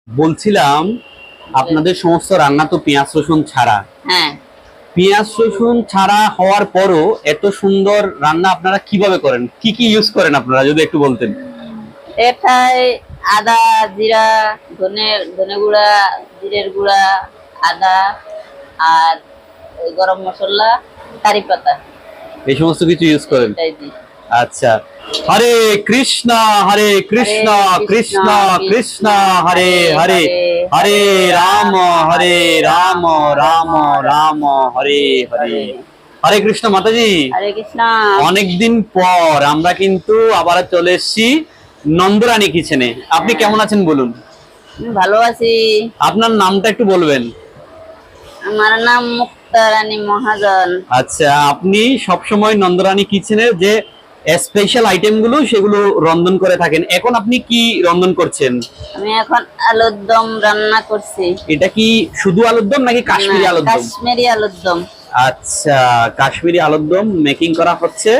বলছিলাম আপনাদের সমস্ত রান্না তো পেঁয়াজ রসুন ছাড়া। হ্যাঁ, পেঁয়াজ রসুন ছাড়া হওয়ার পরও এত সুন্দর রান্না আপনারা কিভাবে করেন? কি কি ইউজ করেন আপনারা, যদি একটু বলতেন। এটাই আদা, জিরা, ধনে গুঁড়া, জিরের গুঁড়া, আদা আর ওই গরম মশলা, কারি পাতা, এই সমস্ত কিছু ইউজ করেন? এটাই দিই। আচ্ছা। হরে কৃষ্ণ হরে কৃষ্ণ কৃষ্ণ কৃষ্ণ হরে হরে, হরে রাম রাম রাম হরে হরে। হরে কৃষ্ণ মাতাজি। হরে কৃষ্ণ। অনেকদিন পর আমরা কিন্তু আবার চলে এসেছি নন্দরানী কিচেনে। আপনি কেমন আছেন বলুন? আমি ভালো আছি। আপনার নামটা একটু বলবেন? আমার নাম মুক্তা রানী মহাজন। আচ্ছা, আপনি সবসময় নন্দরানী কিচেনের যে স্পেশাল আইটেম গুলো সেগুলো রন্ধন করে থাকেন। এখন আপনি কি রন্ধন করছেন? আমি এখন আলুর দম রান্না করছি। এটা কি শুধু আলুর দম নাকি কাশ্মীরি আলুর দম? কাশ্মীরি আলুর দম। আচ্ছা, কাশ্মীরি আলুর দম মেকিং করা হচ্ছে।